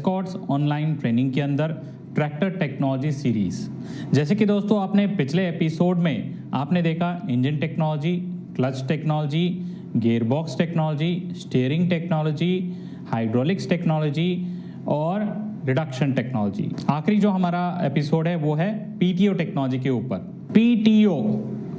Escorts online training के अंदर tractor technology series. जैसे कि दोस्तों आपने पिछले एपिसोड में आपने देखा engine technology, clutch technology, gearbox technology, steering technology, hydraulics technology और रिडक्शन टेक्नोलॉजी। आखिरी जो हमारा एपिसोड है वो है पीटीओ टेक्नोलॉजी के ऊपर। पीटीओ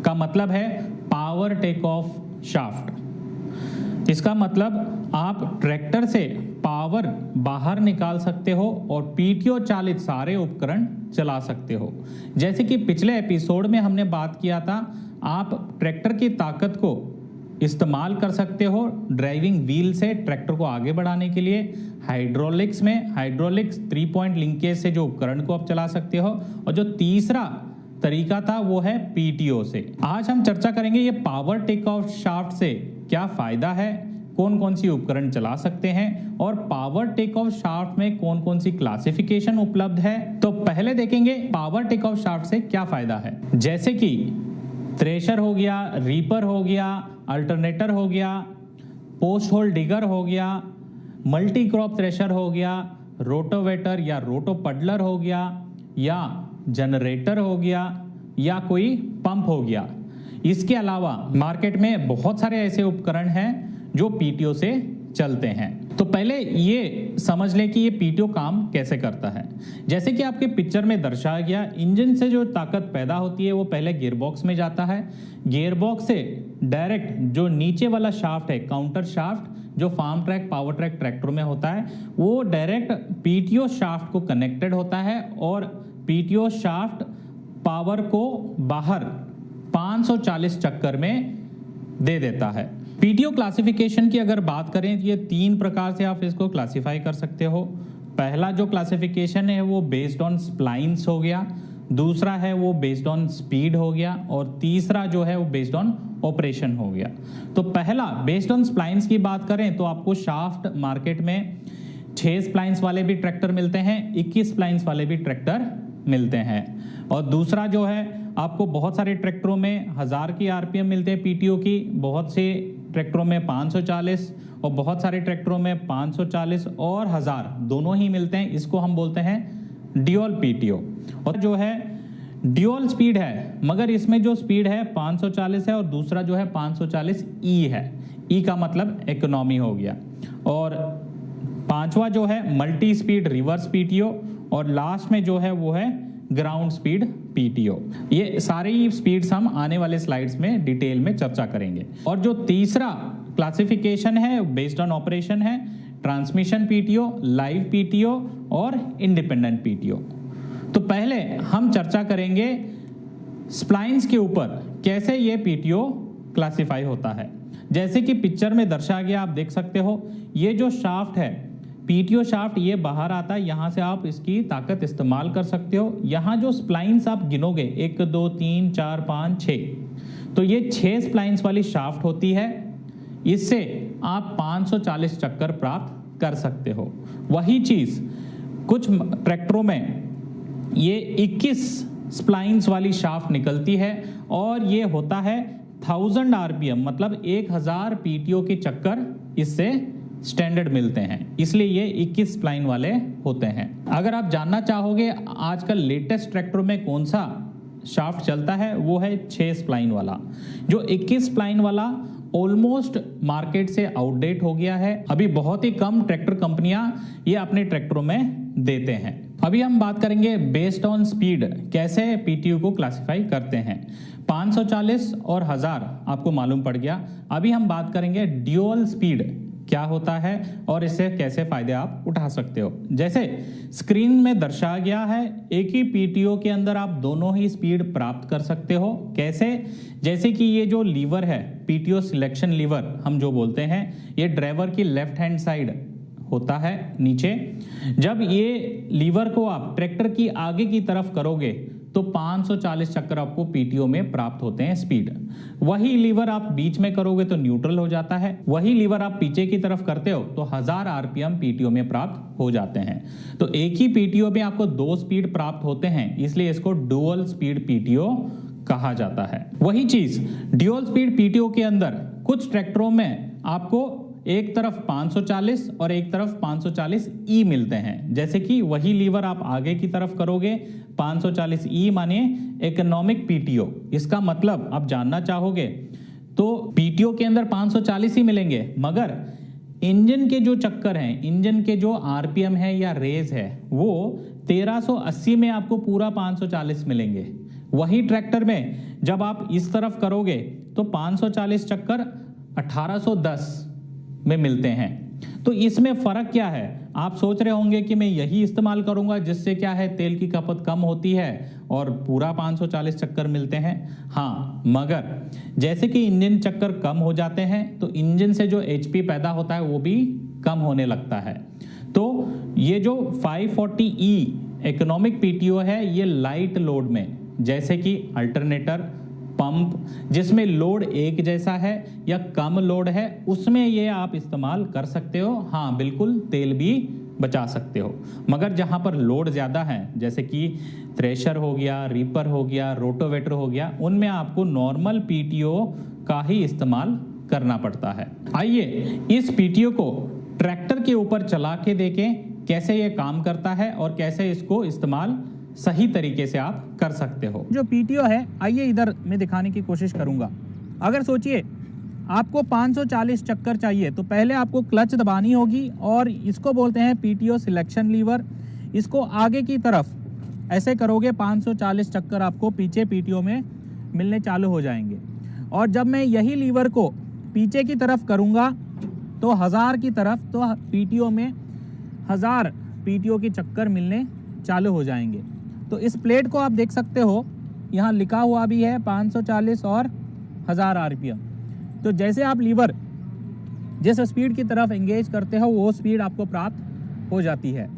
का मतलब है पावर टेक ऑफ शाफ्ट। इसका मतलब आप ट्रैक्टर से पावर बाहर निकाल सकते हो और पीटीओ चालित सारे उपकरण चला सकते हो। जैसे कि पिछले एपिसोड में हमने बात किया था, आप ट्रैक्टर की ताकत को इस्तेमाल कर सकते हो ड्राइविंग व्हील से ट्रैक्टर को आगे बढ़ाने के लिए। हाइड्रोलिक्स में हाइड्रोलिक्स 3 पॉइंट लिंकेज से जो उपकरण को आप चला सकते हो, और जो तीसरा तरीका था वो है पीटीओ से। आज हम चर्चा करेंगे ये पावर टेक ऑफ शाफ्ट से क्या फायदा है, कौन कौन सी उपकरण चला सकते हैं और पावर टेक ऑफ शाफ्ट में कौन कौन सी क्लासिफिकेशन उपलब्ध है। तो पहले देखेंगे पावर टेक ऑफ शाफ्ट से क्या फायदा है। जैसे कि थ्रेशर हो गया, रीपर हो गया, अल्टरनेटर हो गया, पोस्ट होल डिगर हो गया, मल्टी क्रॉप थ्रेशर हो गया, रोटोवेटर या रोटो पडलर हो गया, या जनरेटर हो गया, या कोई पंप हो गया। इसके अलावा मार्केट में बहुत सारे ऐसे उपकरण हैं जो पीटीओ से चलते हैं। तो पहले ये समझ लें कि ये पीटीओ काम कैसे करता है। जैसे कि आपके पिक्चर में दर्शाया गया, इंजन से जो ताकत पैदा होती है वो पहले गियरबॉक्स में जाता है। गियरबॉक्स से डायरेक्ट जो नीचे वाला शाफ्ट है, काउंटर शाफ्ट, जो farm track power track tractor में होता है, वो डायरेक्ट पीटीओ शाफ्ट को कनेक्टेड होता है और पीटीओ शाफ्ट पावर को बाहर 540 चक्कर में दे देता है। पीटीओ क्लासिफिकेशन की अगर बात करें तो ये 3 प्रकार से आप इसको क्लासिफाई कर सकते हो। पहला जो क्लासिफिकेशन है वो बेस्ड ऑन स्प्लाइंस हो गया, दूसरा है वो बेस्ड ऑन स्पीड हो गया, और तीसरा जो है वो बेस्ड ऑन ऑपरेशन हो गया। तो पहला बेस्ड ऑन स्प्लाइंस की बात करें तो आपको शाफ्ट मार्केट में 6 स्प्लाइंस वाले भी ट्रैक्टर मिलते हैं, 21 स्प्लाइंस वाले भी ट्रैक्टर मिलते हैं। और दूसरा जो है आपको बहुत सारे ट्रैक्टरों में 1000 की आरपीएम मिलते हैं पीटीओ की, बहुत से ट्रैक्टरों में 540 और बहुत सारे ट्रैक्टरों में 540 और 1000 दोनों ही मिलते हैं। इसको हम बोलते हैं ड्यूअल पीटीओ। और जो है ड्यूअल स्पीड है, मगर इसमें जो स्पीड है 540 है और दूसरा जो है 540 ई है। ई का मतलब इकोनॉमी हो गया। और पांचवा जो है मल्टी स्पीड रिवर्स पीटीओ, और लास्ट में जो है वो है ग्राउंड स्पीड पीटीओ। ये सारे ही स्पीड्स हम आने वाले स्लाइड्स में डिटेल में चर्चा करेंगे। और जो तीसरा क्लासिफिकेशन है बेस्ड ऑन ऑपरेशन है ट्रांसमिशन पीटीओ, लाइव पीटीओ और इंडिपेंडेंट पीटीओ। तो पहले हम चर्चा करेंगे स्प्लाइंस के ऊपर, कैसे ये पीटीओ क्लासिफाई होता है। जैसे कि पिक्चर में दर्शाया गया, आप देख सकते हो ये जो शाफ्ट है पीटीओ शाफ्ट, ये बाहर आता है, यहां से आप इसकी ताकत इस्तेमाल कर सकते हो। यहां जो स्प्लाइंस आप गिनोगे 1 2 3 4 5 6, तो ये 6 स्प्लाइंस वाली शाफ्ट होती है। इससे आप 540 चक्कर प्राप्त कर सकते हो। वही चीज कुछ ट्रैक्टरों में ये 21 स्प्लाइंस वाली शाफ्ट निकलती है और ये होता है 1000 आरपीएम, मतलब 1000 पीटीओ के चक्कर इससे स्टैंडर्ड मिलते हैं, इसलिए ये 21 स्प्लाइन वाले होते हैं। अगर आप जानना चाहोगे आजकल लेटेस्ट ट्रैक्टर में कौन सा शाफ्ट चलता है, वो है 6 स्प्लाइन वाला। जो 21 स्प्लाइन वाला ऑलमोस्ट मार्केट से आउटडेट हो गया है। अभी बहुत ही कम ट्रैक्टर कंपनियां ये अपने ट्रैक्टरों में देते हैं। अभी हम बात करेंगे बेस्ड ऑन स्पीड कैसे पीटीओ को क्लासिफाई करते हैं। 540 और 1000 आपको मालूम पड़ गया। अभी हम बात करेंगे ड्यूअल स्पीड क्या होता है और इससे कैसे फायदे आप उठा सकते हो। जैसे स्क्रीन में दर्शाया गया है, एक ही पीटीओ के अंदर आप दोनों ही स्पीड प्राप्त कर सकते हो। कैसे? जैसे कि ये जो लीवर है, पीटीओ सिलेक्शन लीवर हम जो बोलते हैं, ये ड्राइवर की लेफ्ट हैंड साइड होता है नीचे। जब ये लीवर को आप ट्रैक्टर की आगे की तरफ करोगे तो 540 चक्कर आपको पीटीओ में प्राप्त होते हैं स्पीड। वही लीवर आप बीच में करोगे तो न्यूट्रल हो जाता है। वही लीवर आप पीछे की तरफ करते हो तो 1000 आरपीएम पीटीओ में प्राप्त हो जाते हैं। तो एक ही पीटीओ में आपको 2 स्पीड प्राप्त होते हैं, इसलिए इसको डुअल स्पीड पीटीओ कहा जाता है। वही चीज ड्यूअल स्पीड पीटीओ के अंदर कुछ ट्रैक्टरों में आपको एक तरफ 540 और एक तरफ 540 ई मिलते हैं। जैसे कि वही लीवर आप आगे की तरफ करोगे, 540 ई मानिए इकोनॉमिक पीटीओ। इसका मतलब आप जानना चाहोगे तो पीटीओ के अंदर 540 ही मिलेंगे, मगर इंजन के जो चक्कर हैं, इंजन के जो आरपीएम है या रेज है, वो 1380 में आपको पूरा 540 मिलेंगे। वही ट्रैक्टर में जब आप इस तरफ करोगे तो 540 चक्कर 1810 में मिलते हैं। तो इसमें फर्क क्या है? आप सोच रहे होंगे कि मैं यही इस्तेमाल करूंगा जिससे क्या है, तेल की खपत कम होती है और पूरा 540 चक्कर मिलते हैं। हाँ, मगर जैसे कि इंजन चक्कर कम हो जाते हैं तो इंजन से जो एचपी पैदा होता है वो भी कम होने लगता है। तो ये जो 540E इकोनॉमिक पीटीओ है, ये लाइट लोड में, जैसे कि अल्टरनेटर, पंप, जिसमें लोड एक जैसा है या कम लोड है, उसमें ये आप इस्तेमाल कर सकते हो। हाँ बिल्कुल, तेल भी बचा सकते हो। मगर जहां पर लोड ज़्यादा है, जैसे कि थ्रेशर हो गया, रीपर हो गया, रोटोवेटर हो गया, उनमें आपको नॉर्मल पीटीओ का ही इस्तेमाल करना पड़ता है। आइए इस पीटीओ को ट्रैक्टर के ऊपर चला के देखें कैसे ये काम करता है और कैसे इसको इस्तेमाल सही तरीके से आप कर सकते हो। जो पीटीओ है, आइए इधर मैं दिखाने की कोशिश करूंगा। अगर सोचिए आपको 540 चक्कर चाहिए तो पहले आपको क्लच दबानी होगी और इसको बोलते हैं पीटीओ सिलेक्शन लीवर। इसको आगे की तरफ ऐसे करोगे 540 चक्कर आपको पीछे पीटीओ में मिलने चालू हो जाएंगे। और जब मैं यही लीवर को पीछे की तरफ करूंगा तो 1000 की तरफ, तो पीटीओ में 1000 पीटीओ के चक्कर मिलने चालू हो जाएंगे। तो इस प्लेट को आप देख सकते हो, यहाँ लिखा हुआ भी है 540 और 1000 आरपीएम। तो जैसे आप लीवर जिस स्पीड की तरफ एंगेज करते हो वो स्पीड आपको प्राप्त हो जाती है।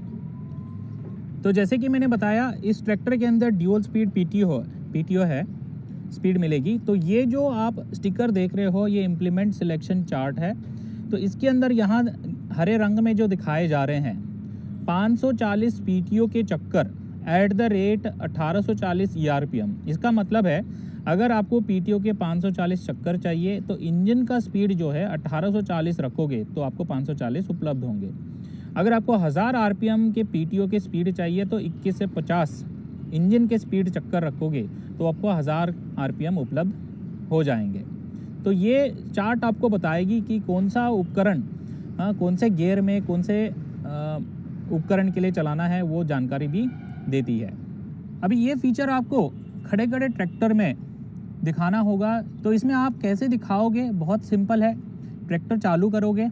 तो जैसे कि मैंने बताया, इस ट्रैक्टर के अंदर ड्यूल स्पीड पीटीओ है, स्पीड मिलेगी। तो ये जो आप स्टिकर देख रहे हो, ये इम्प्लीमेंट सिलेक्शन चार्ट है। तो इसके अंदर यहाँ हरे रंग में जो दिखाए जा रहे हैं 540 पीटीओ के चक्कर एट द रेट 1840 ईआरपीएम। इसका मतलब है अगर आपको पीटीओ के 540 चक्कर चाहिए तो इंजन का स्पीड जो है 1840 रखोगे तो आपको 540 उपलब्ध होंगे। अगर आपको 1000 आरपीएम के पीटीओ के स्पीड चाहिए तो 21 से 50 इंजन के स्पीड चक्कर रखोगे तो आपको 1000 आरपीएम उपलब्ध हो जाएंगे। तो ये चार्ट आपको बताएगी कि कौन सा उपकरण कौन से गियर में कौन से उपकरण के लिए चलाना है, वो जानकारी भी देती है। अभी ये फीचर आपको खड़े खड़े ट्रैक्टर में दिखाना होगा। तो इसमें आप कैसे दिखाओगे? बहुत सिंपल है। ट्रैक्टर चालू करोगे,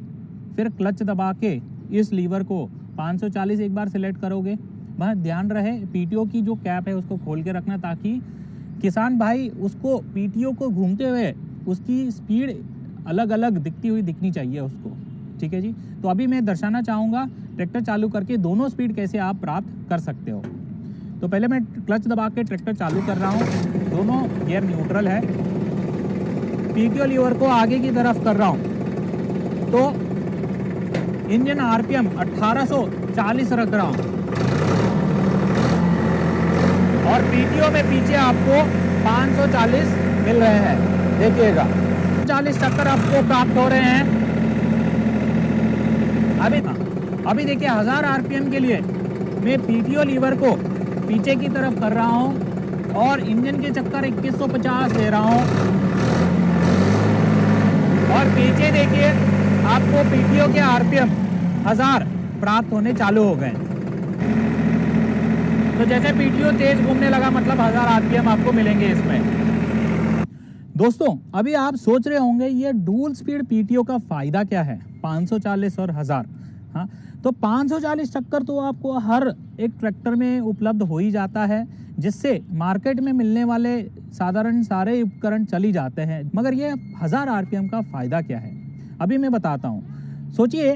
फिर क्लच दबा के इस लीवर को 540 एक बार सिलेक्ट करोगे। वह ध्यान रहे पीटीओ की जो कैप है उसको खोल के रखना, ताकि किसान भाई उसको पीटीओ को घूमते हुए उसकी स्पीड अलग अलग दिखनी चाहिए उसको। ठीक है जी। तो अभी मैं दर्शाना चाहूँगा ट्रैक्टर चालू करके दोनों स्पीड कैसे आप प्राप्त कर सकते हो। तो पहले मैं क्लच दबा के ट्रैक्टर चालू कर रहा हूँ, दोनों गियर न्यूट्रल है। पीटीओ लीवर को आगे की तरफ कर रहा हूँ तो इंजन आरपीएम 1840 रख रहा हूँ और पीटीओ में पीछे आपको 540 मिल रहे हैं। देखिएगा 40 चक्कर आपको प्राप्त हो रहे हैं। अभी देखिए 1000 आरपीएम के लिए मैं पीटीओ लीवर को पीछे की तरफ कर रहा हूं और इंजन के चक्कर 2150 दे रहा हूं और पीछे देखिए आपको पीटीओ के आरपीएम 1000 प्राप्त होने चालू हो गए। तो जैसे पीटीओ तेज घूमने लगा मतलब 1000 आरपीएम आपको मिलेंगे इसमें। दोस्तों अभी आप सोच रहे होंगे ये डुअल स्पीड पीटीओ का फायदा क्या है, 540 और 1000। हाँ, तो 540 चक्कर तो आपको हर एक ट्रैक्टर में उपलब्ध हो ही जाता है, जिससे मार्केट में मिलने वाले साधारण सारे उपकरण चल ही जाते हैं। मगर ये 1000 आरपीएम का फायदा क्या है, अभी मैं बताता हूँ। सोचिए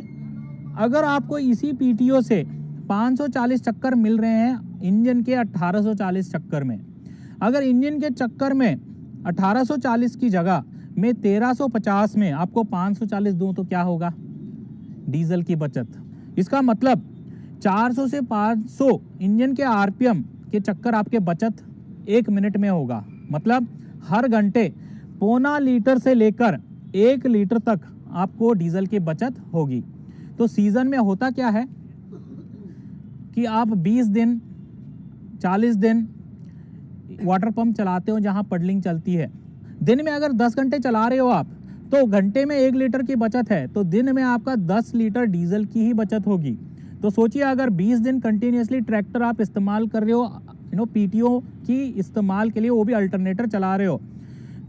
अगर आपको इसी पीटीओ से 540 चक्कर मिल रहे हैं इंजन के 1840 चक्कर में, अगर इंजन के चक्कर में 1840 की जगह मैं 1350 में आपको 540 दूं तो क्या होगा? डीजल की बचत। इसका मतलब 400 से 500 इंजन के आरपीएम के चक्कर आपके बचत 1 मिनट में होगा। मतलब हर घंटे 0.25 लीटर से लेकर 1 लीटर तक आपको डीजल की बचत होगी। तो सीजन में होता क्या है कि आप 20 दिन 40 दिन वाटर पंप चलाते हो जहां पडलिंग चलती है। दिन में अगर 10 घंटे चला रहे हो आप, तो घंटे में 1 लीटर की बचत है, तो दिन में आपका 10 लीटर डीजल की ही बचत होगी। तो सोचिए अगर 20 दिन कंटिन्यूसली ट्रैक्टर आप इस्तेमाल कर रहे हो पीटीओ की इस्तेमाल के लिए, वो भी अल्टरनेटर चला रहे हो,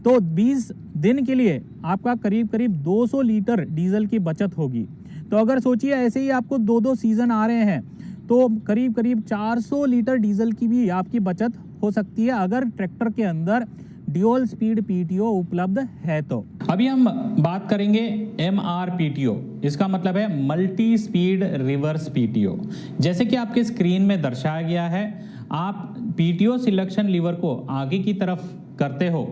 तो 20 दिन के लिए आपका करीब करीब 200 लीटर डीजल की बचत होगी। तो अगर सोचिए ऐसे ही आपको 2-2 सीजन आ रहे हैं, तो करीब करीब 400 लीटर डीजल की भी आपकी बचत हो सकती है अगर ट्रैक्टर के अंदर ड्यूल स्पीड पीटीओ उपलब्ध है। तो अभी हम बात करेंगे MRPTO। इसका मतलब है मल्टी स्पीड रिवर्स PTO। जैसे कि आपके स्क्रीन में दर्शाया गया है, आप PTO सिलेक्शन लीवर को आगे की तरफ करते हो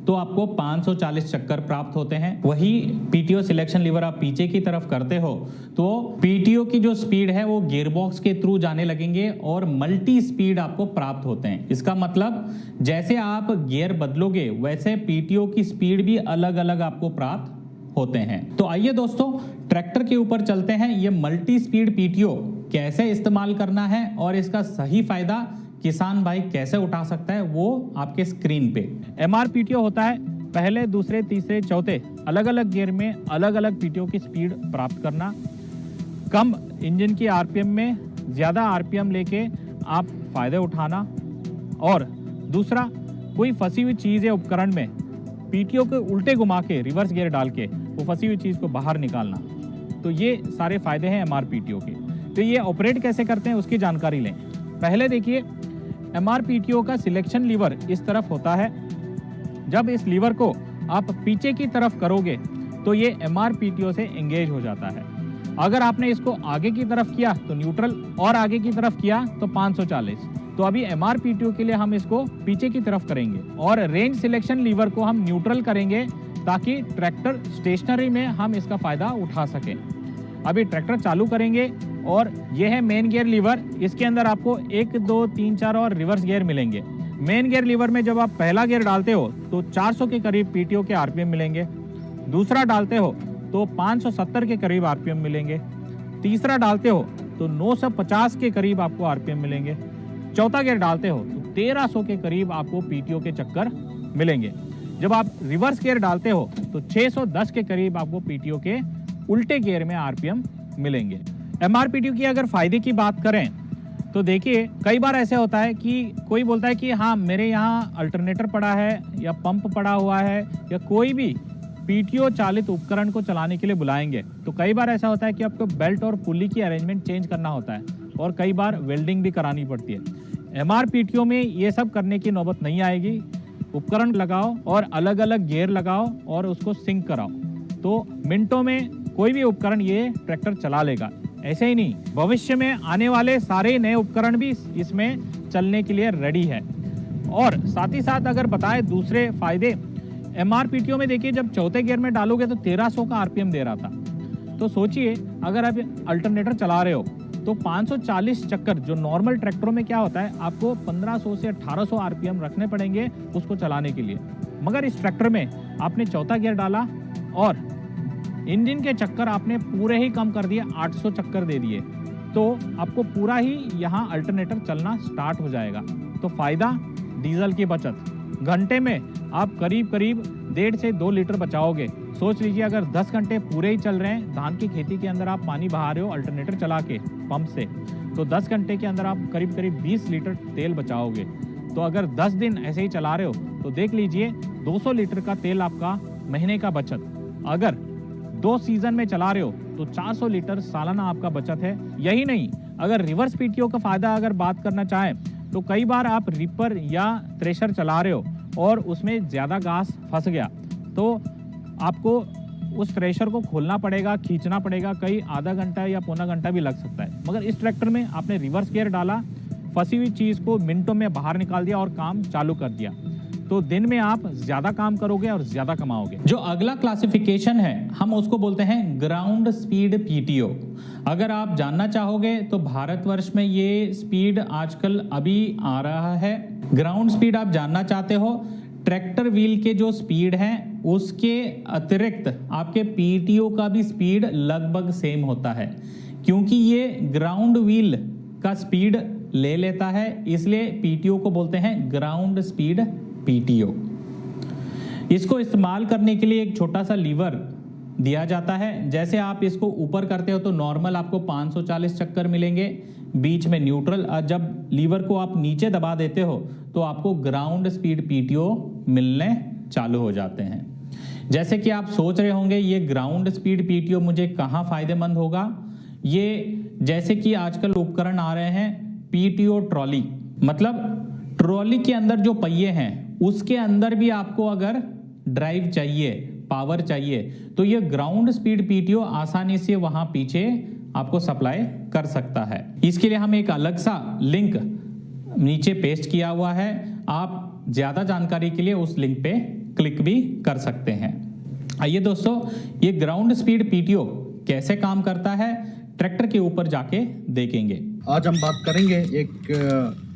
तो आपको 540 चक्कर प्राप्त होते हैं। वही PTO सिलेक्शन लीवर आप पीछे की तरफ करते हो तो PTO की जो स्पीड है वो गियरबॉक्स के थ्रू जाने लगेंगे और मल्टी स्पीड आपको प्राप्त होते हैं। इसका मतलब जैसे आप गियर बदलोगे वैसे PTO की स्पीड भी अलग अलग आपको प्राप्त होते हैं। तो आइए दोस्तों ट्रैक्टर के ऊपर चलते हैं। ये मल्टी स्पीड PTO कैसे इस्तेमाल करना है और इसका सही फायदा किसान भाई कैसे उठा सकता है वो आपके स्क्रीन पे। MRPTO होता है पहले, दूसरे, तीसरे, चौथे अलग अलग गियर में अलग अलग PTO की स्पीड प्राप्त करना, कम इंजन की RPM में ज़्यादा RPM लेके आप फायदे उठाना, और दूसरा कोई फंसी हुई चीज़ या उपकरण में PTO को उल्टे घुमा के रिवर्स गियर डाल के वो फंसी हुई चीज़ को बाहर निकालना। तो ये सारे फायदे हैं MRPTO के। तो ये ऑपरेट कैसे करते हैं उसकी जानकारी लें। पहले देखिए MRPTO का सिलेक्शन लीवर इस तरफ होता है। जब इस लीवर को आप पीछे की तरफ करोगे तो ये MRPTO से एंगेज हो जाता है। अगर आपने इसको आगे की तरफ किया तो न्यूट्रल, और आगे की तरफ किया तो 540। तो अभी MRPTO के लिए हम इसको पीछे की तरफ करेंगे और रेंज सिलेक्शन लीवर को हम न्यूट्रल करेंगे ताकि ट्रैक्टर स्टेशनरी में हम इसका फायदा उठा सकें। अभी ट्रैक्टर चालू करेंगे और यह है मेन गियर लीवर। इसके अंदर आपको 1, 2, 3, 4 और रिवर्स गियर मिलेंगे। मेन गियर लीवर में जब आप पहला गियर डालते हो तो 400 के करीब PTO के RPM मिलेंगे। दूसरा डालते हो तो 570 के करीब RPM मिलेंगे। तीसरा डालते हो तो 950 के करीब आपको RPM मिलेंगे। चौथा गियर डालते हो तो 1300 के करीब आपको PTO के चक्कर मिलेंगे। जब आप रिवर्स गियर डालते हो तो 610 के करीब आपको PTO के उल्टे गियर में RPM मिलेंगे। MRPTO की अगर फायदे की बात करें तो देखिए कई बार ऐसे होता है कि कोई बोलता है कि हाँ मेरे यहाँ अल्टरनेटर पड़ा है या पंप पड़ा हुआ है या कोई भी PTO चालित उपकरण को चलाने के लिए बुलाएंगे, तो कई बार ऐसा होता है कि आपको बेल्ट और पुली की अरेंजमेंट चेंज करना होता है और कई बार वेल्डिंग भी करानी पड़ती है। MRPTO में ये सब करने की नौबत नहीं आएगी। उपकरण लगाओ और अलग अलग गियर लगाओ और उसको सिंक कराओ, तो मिनटों में कोई भी उपकरण ये ट्रैक्टर चला लेगा। ऐसे ही नहीं, भविष्य में आने वाले सारे नए उपकरण भी इसमें चलने के लिए रेडी है। और साथ ही साथ अगर बताएं दूसरे फायदे, MRPTO में देखिए जब चौथे गियर में डालोगे तो 1300 का RPM दे रहा था। तो सोचिए अगर आप अल्टरनेटर चला रहे हो तो 540 चक्कर, जो नॉर्मल ट्रैक्टरों में क्या होता है आपको 1500 से 1800 RPM रखने पड़ेंगे उसको चलाने के लिए, मगर इस ट्रैक्टर में आपने चौथा गियर डाला और इंजन के चक्कर आपने पूरे ही कम कर दिए, 800 चक्कर दे दिए, तो आपको पूरा ही यहाँ अल्टरनेटर चलना स्टार्ट हो जाएगा। तो फायदा डीजल की बचत, घंटे में आप करीब करीब 1.5 से 2 लीटर बचाओगे। सोच लीजिए अगर 10 घंटे पूरे ही चल रहे हैं, धान की खेती के अंदर आप पानी बहा रहे हो अल्टरनेटर चला के पंप से, तो 10 घंटे के अंदर आप करीब करीब 20 लीटर तेल बचाओगे। तो अगर 10 दिन ऐसे ही चला रहे हो तो देख लीजिए 200 लीटर का तेल आपका महीने का बचत। अगर 2 सीजन में चला रहे हो तो 400 लीटर सालाना आपका बचत है। यही नहीं, अगर रिवर्स PTO का फायदा अगर बात करना चाहें तो कई बार आप रिपर या थ्रेशर चला रहे हो और उसमें ज़्यादा घास फंस गया तो आपको उस थ्रेशर को खोलना पड़ेगा, खींचना पड़ेगा, कई आधा घंटा या पौना घंटा भी लग सकता है। मगर इस ट्रैक्टर में आपने रिवर्स गियर डाला, फंसी हुई चीज़ को मिनटों में बाहर निकाल दिया और काम चालू कर दिया, तो दिन में आप ज्यादा काम करोगे और ज्यादा कमाओगे। जो अगला क्लासिफिकेशन है हम उसको बोलते हैं ग्राउंड स्पीड PTO। अगर आप जानना चाहोगे तो भारतवर्ष में ये स्पीड आजकल अभी आ रहा है। ग्राउंड स्पीड आप जानना चाहते हो, ट्रैक्टर व्हील के जो स्पीड है उसके अतिरिक्त आपके पीटीओ का भी स्पीड लगभग सेम होता है, क्योंकि ये ग्राउंड व्हील का स्पीड ले लेता है, इसलिए पीटीओ को बोलते हैं ग्राउंड स्पीड पीटीओ। इसको इस्तेमाल करने के लिए एक छोटा सा लीवर दिया जाता है। जैसे आप इसको ऊपर करते हो तो नॉर्मल आपको 540 चक्कर मिलेंगे, बीच में न्यूट्रल। जब लीवर को आप नीचे दबा देते हो तो आपको ग्राउंड स्पीड पीटीओ मिलने चालू हो जाते हैं। जैसे कि आप सोच रहे होंगे ये ग्राउंड स्पीड पीटीओ मुझे कहाँ फायदेमंद होगा। ये जैसे कि आजकल उपकरण आ रहे हैं पीटीओ ट्रॉली, मतलब ट्रॉली के अंदर जो पहिए हैं उसके अंदर भी आपको अगर ड्राइव चाहिए, पावर चाहिए, तो ये ग्राउंड स्पीड पीटीओ आसानी से वहां पीछे आपको सप्लाई कर सकता है। इसके लिए हम एक अलग सा लिंक नीचे पेस्ट किया हुआ है, आप ज्यादा जानकारी के लिए उस लिंक पे क्लिक भी कर सकते हैं। आइए दोस्तों, ये ग्राउंड स्पीड पीटीओ कैसे काम करता है ट्रैक्टर के ऊपर जाके देखेंगे। आज हम बात करेंगे एक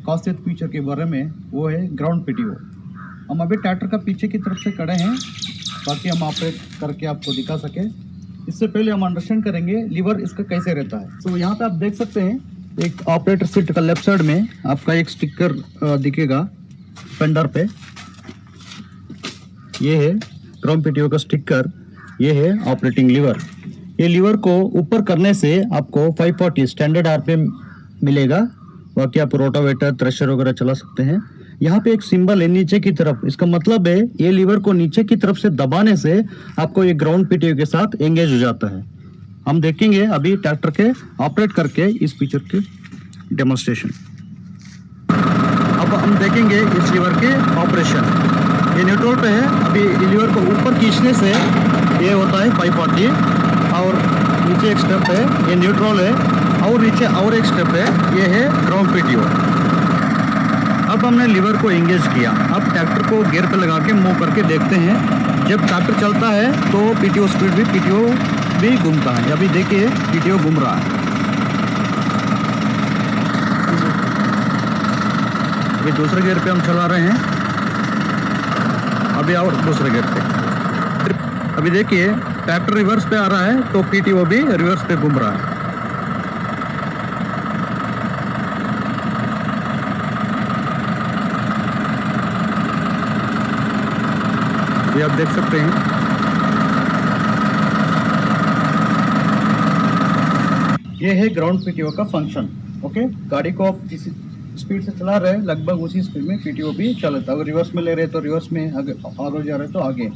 खासियत फीचर के बारे में, वो है ग्राउंड पीटीओ। हम अभी ट्रैक्टर का पीछे की तरफ से खड़े हैं ताकि हम ऑपरेट करके आपको दिखा सके। इससे पहले हम अंडरस्टैंड करेंगे लीवर इसका कैसे रहता है। तो यहाँ पे आप देख सकते हैं एक ऑपरेटर सीट का लेफ्ट साइड में आपका एक स्टिकर दिखेगा फेंडर पे। ये है ग्राउंड पीटीओ का स्टिकर, ये है ऑपरेटिंग लीवर। ये लीवर को ऊपर करने से आपको 540 स्टैंडर्ड आरपीएम मिलेगा, बाकी आप रोटावेटर थ्रेशर वगैरह चला सकते हैं। यहाँ पे एक सिंबल है नीचे की तरफ, इसका मतलब है ये लीवर को नीचे की तरफ से दबाने से आपको ये ग्राउंड पीटीओ के साथ एंगेज हो जाता है। हम देखेंगे अभी ट्रैक्टर के ऑपरेट करके इस फीचर के डेमोन्स्ट्रेशन। अब हम देखेंगे इस लीवर के ऑपरेशन। ये न्यूट्रल पे है, अभी लीवर को ऊपर खींचने से ये होता है 540 और नीचे एक स्टेप है, ये न्यूट्रल है, और नीचे और एक स्टेप है, ये है ग्राउंड पीटीओ। अब हमने लीवर को एंगेज किया। अब ट्रैक्टर को गियर पे लगा के मूव करके देखते हैं। जब ट्रैक्टर चलता है तो पीटीओ स्पीड भी पीटीओ भी घूमता है। अभी देखिए पीटीओ घूम रहा है। अभी दूसरे गियर पे हम चला रहे हैं, अभी और दूसरे गियर पे। अभी देखिए ट्रैक्टर रिवर्स पे आ रहा है तो पीटीओ भी रिवर्स पे घूम रहा है। ये आप देख सकते हैं। ये है ग्राउंड पीटीओ का फंक्शन। ओके, गाड़ी को आप जिस स्पीड से चला रहे हैं लगभग उसी स्पीड में पीटीओ भी चलता है। अगर रिवर्स में ले रहे हैं तो रिवर्स में, आगे जा रहे हैं तो आगे।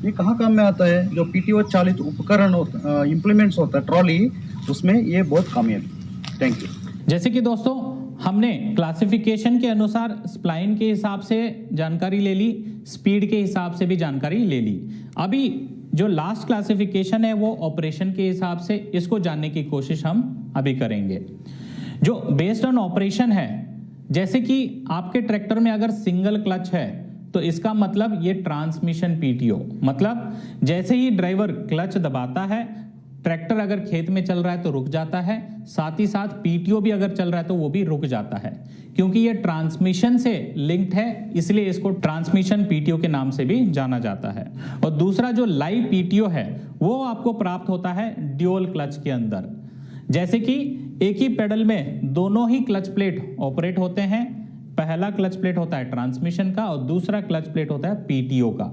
ये कहाँ काम में आता है? जो पीटीओ चालित उपकरण होता, इम्प्लीमेंट्स होता है ट्रॉली, उसमें ये बहुत कामयाबी। Thank you. जैसे कि दोस्तों हमने क्लासिफिकेशन के अनुसार स्प्लाइन के हिसाब से जानकारी ले ली, स्पीड के हिसाब से भी जानकारी ले ली। अभी जो लास्ट क्लासिफिकेशन है वो ऑपरेशन के हिसाब से, इसको जानने की कोशिश हम अभी करेंगे। जो बेस्ड ऑन ऑपरेशन है, जैसे कि आपके ट्रैक्टर में अगर सिंगल क्लच है तो इसका मतलब ये ट्रांसमिशन पीटीओ, मतलब जैसे ही ड्राइवर क्लच दबाता है, ट्रैक्टर अगर खेत में चल रहा है तो रुक जाता है, साथ ही साथ पीटीओ भी अगर चल रहा है तो वो भी रुक जाता है, क्योंकि ये ट्रांसमिशन से लिंक्ड है, इसलिए इसको ट्रांसमिशन पीटीओ के नाम से भी जाना जाता है। और दूसरा जो लाइव पीटीओ है वो आपको प्राप्त होता है ड्यूल क्लच के अंदर। जैसे कि एक ही पेडल में दोनों ही क्लच प्लेट ऑपरेट होते हैं। पहला क्लच प्लेट होता है ट्रांसमिशन का और दूसरा क्लच प्लेट होता है पीटीओ का।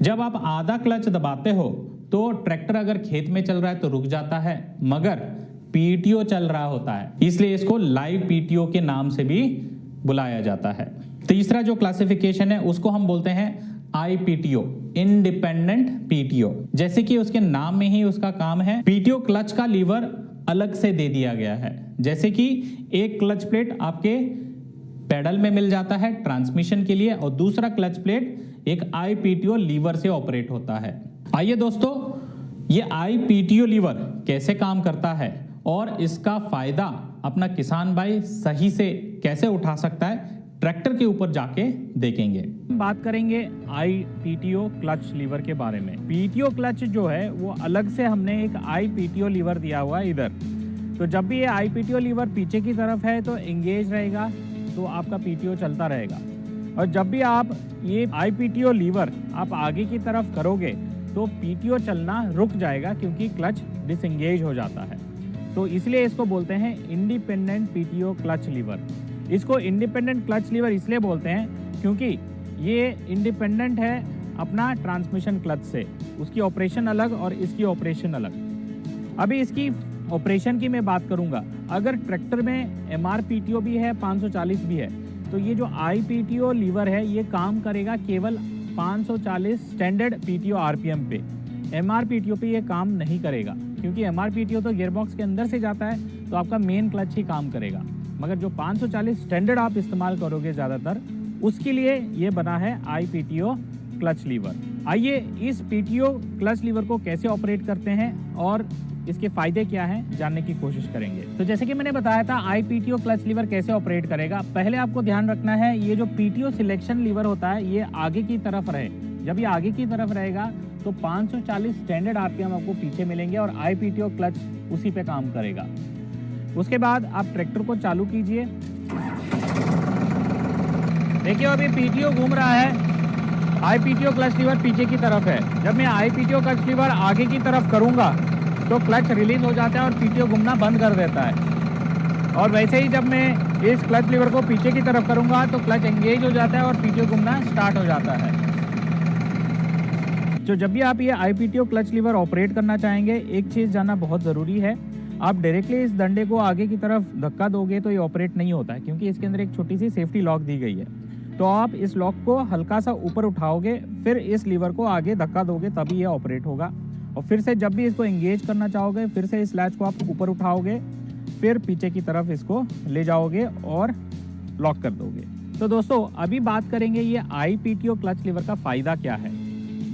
जब आप आधा क्लच दबाते हो तो ट्रैक्टर अगर खेत में चल रहा है तो रुक जाता है, मगर पीटीओ चल रहा होता है, इसलिए इसको लाइव पीटीओ के नाम से भी बुलाया जाता है। तीसरा जो क्लासिफिकेशन है उसको हम बोलते हैं आईपीटीओ, इंडिपेंडेंट पीटीओ। जैसे कि उसके नाम में ही उसका काम है, पीटीओ क्लच का लीवर अलग से दे दिया गया है। जैसे कि एक क्लच प्लेट आपके पेडल में मिल जाता है ट्रांसमिशन के लिए और दूसरा क्लच प्लेट एक आईपीटीओ लीवर से ऑपरेट होता है। आइए दोस्तों, ये आईपीटीओ लीवर कैसे काम करता है और इसका फायदा अपना किसान भाई सही से कैसे उठा सकता है, ट्रैक्टर के ऊपर जाके देखेंगे। बात करेंगे आईपीटीओ क्लच लीवर के बारे में। पीटीओ क्लच जो है वो अलग से हमने एक आईपीटीओ लीवर दिया हुआ है इधर। तो जब भी ये आईपीटीओ लीवर पीछे की तरफ है तो एंगेज रहेगा, तो आपका पीटीओ चलता रहेगा। और जब भी आप ये IPTO लीवर आप आगे की तरफ करोगे तो PTO चलना रुक जाएगा, क्योंकि क्लच डिसएंगेज हो जाता है। तो इसलिए इसको बोलते हैं इंडिपेंडेंट PTO क्लच लीवर। इसको इंडिपेंडेंट क्लच लीवर इसलिए बोलते हैं क्योंकि ये इंडिपेंडेंट है अपना ट्रांसमिशन क्लच से। उसकी ऑपरेशन अलग और इसकी ऑपरेशन अलग। अभी इसकी ऑपरेशन की मैं बात करूंगा। अगर ट्रैक्टर में MRPTO भी है, 540 भी है, तो ये जो IPTO लीवर है ये काम करेगा केवल 540 स्टैंडर्ड PTO RPM पे। MRPTO पे ये काम नहीं करेगा, क्योंकि MRPTO तो गियरबॉक्स के अंदर से जाता है, तो आपका मेन क्लच ही काम करेगा। मगर जो 540 स्टैंडर्ड आप इस्तेमाल करोगे ज़्यादातर, उसके लिए ये बना है IPTO क्लच लीवर। आइए इस PTO क्लच लीवर को कैसे ऑपरेट करते हैं और इसके फायदे क्या हैं जानने की कोशिश करेंगे। तो जैसे कि मैंने बताया था IPTO क्लच लीवर कैसे ऑपरेट करेगा। पहले आपको ध्यान रखना है ये जो PTO सिलेक्शन लीवर होता है ये आगे की तरफ रहे। जब ये आगे की तरफ रहेगा तो 540 स्टैंडर्ड RPM आपको पीछे मिलेंगे और IPTO क्लच उसी पे काम करेगा। उसके बाद आप ट्रैक्टर को चालू कीजिए। देखिए अभी PTO घूम रहा है, IPTO क्लच लीवर पीछे की तरफ है। जब मैं IPTO क्लच लीवर आगे की तरफ करूंगा तो क्लच रिलीज हो जाता है और PTO घूमना बंद कर देता है। और वैसे ही जब मैं इस क्लच लीवर को पीछे की तरफ करूंगा तो क्लच एंगेज हो जाता है और PTO घूमना स्टार्ट हो जाता है। तो जब भी आप ये IPTO क्लच लीवर ऑपरेट करना चाहेंगे, एक चीज़ जानना बहुत ज़रूरी है। आप डायरेक्टली इस डंडे को आगे की तरफ धक्का दोगे तो ये ऑपरेट नहीं होता है, क्योंकि इसके अंदर एक छोटी सी सेफ्टी लॉक दी गई है। तो आप इस लॉक को हल्का सा ऊपर उठाओगे, फिर इस लीवर को आगे धक्का दोगे, तभी ये ऑपरेट होगा। और फिर से जब भी इसको एंगेज करना चाहोगे, फिर से इस लैच को आप ऊपर उठाओगे, फिर पीछे की तरफ इसको ले जाओगे और लॉक कर दोगे। तो दोस्तों अभी बात करेंगे ये IPTO क्लच लीवर का फ़ायदा क्या है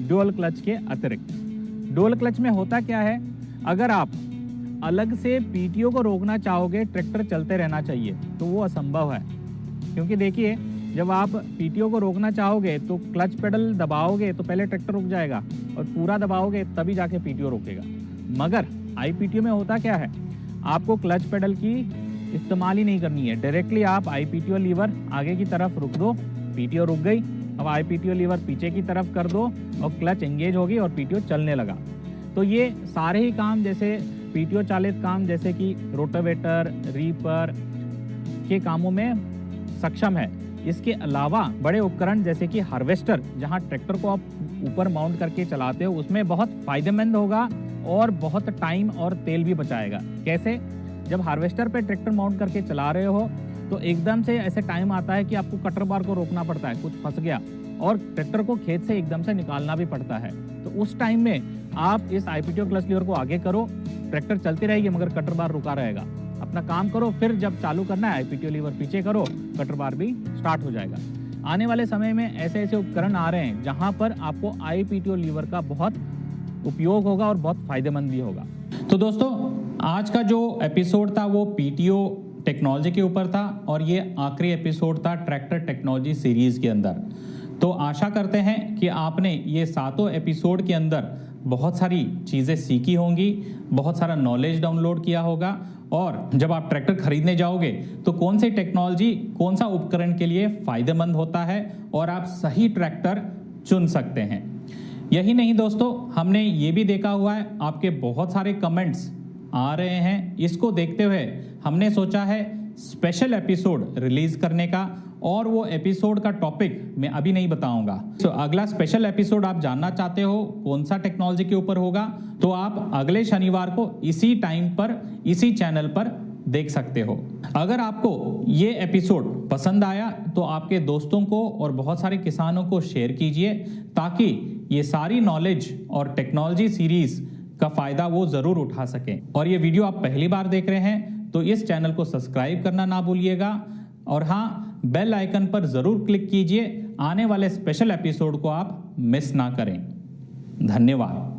डुअल क्लच के अतिरिक्त। डुअल क्लच में होता क्या है, अगर आप अलग से PTO को रोकना चाहोगे, ट्रैक्टर चलते रहना चाहिए, तो वो असंभव है। क्योंकि देखिए जब आप PTO को रोकना चाहोगे तो क्लच पेडल दबाओगे तो पहले ट्रैक्टर रुक जाएगा, और पूरा दबाओगे तभी जाके PTO रुकेगा। मगर IPTO में होता क्या है, आपको क्लच पेडल की इस्तेमाल ही नहीं करनी है। डायरेक्टली आप IPTO लीवर आगे की तरफ रुक दो, PTO रुक गई। अब IPTO लीवर पीछे की तरफ कर दो और क्लच एंगेज होगी और PTO चलने लगा। तो ये सारे ही काम, जैसे PTO चालित काम जैसे कि रोटावेटर, रीपर के कामों में सक्षम है। इसके अलावा बड़े उपकरण जैसे कि हार्वेस्टर, जहां ट्रैक्टर को आप ऊपर माउंट करके चलाते हो, उसमें बहुत फायदेमंद होगा और बहुत टाइम और तेल भी बचाएगा। कैसे? जब हार्वेस्टर पे ट्रैक्टर माउंट करके चला रहे हो तो एकदम से ऐसे टाइम आता है कि आपको कटर बार को रोकना पड़ता है, कुछ फंस गया, और ट्रैक्टर को खेत से एकदम से निकालना भी पड़ता है। तो उस टाइम में आप इस IPTO क्लच लीवर को आगे करो, ट्रैक्टर चलती रहेगी मगर कटर बार रुका रहेगा। अपना काम करो, फिर जब चालू करना है IPTO लीवर पीछे करो, कटर बार भी स्टार्ट हो जाएगा। आने वाले समय में ऐसे ऐसे उपकरण आ रहे हैं जहां पर आपको IPTO लीवर का बहुत उपयोग होगा और बहुत फायदेमंद भी होगा। तो दोस्तों आज का जो एपिसोड था वो PTO टेक्नोलॉजी के ऊपर था, और ये आखिरी एपिसोड था ट्रैक्टर टेक्नोलॉजी सीरीज के अंदर। तो आशा करते हैं कि आपने ये 7 एपिसोड के अंदर बहुत सारी चीज़ें सीखी होंगी, बहुत सारा नॉलेज डाउनलोड किया होगा, और जब आप ट्रैक्टर खरीदने जाओगे तो कौन सी टेक्नोलॉजी, कौन सा उपकरण के लिए फ़ायदेमंद होता है और आप सही ट्रैक्टर चुन सकते हैं। यही नहीं दोस्तों, हमने ये भी देखा हुआ है आपके बहुत सारे कमेंट्स आ रहे हैं। इसको देखते हुए हमने सोचा है स्पेशल एपिसोड रिलीज करने का, और वो एपिसोड का टॉपिक मैं अभी नहीं बताऊंगा। तो अगला स्पेशल एपिसोड आप जानना चाहते हो कौन सा टेक्नोलॉजी के ऊपर होगा, तो आप अगले शनिवार को इसी टाइम पर इसी चैनल पर देख सकते हो। अगर आपको ये एपिसोड पसंद आया तो आपके दोस्तों को और बहुत सारे किसानों को शेयर कीजिए, ताकि ये सारी नॉलेज और टेक्नोलॉजी सीरीज का फायदा वो जरूर उठा सकें। और ये वीडियो आप पहली बार देख रहे हैं तो इस चैनल को सब्सक्राइब करना ना भूलिएगा, और हाँ, बेल आइकन पर जरूर क्लिक कीजिए। आने वाले स्पेशल एपिसोड को आप मिस ना करें। धन्यवाद।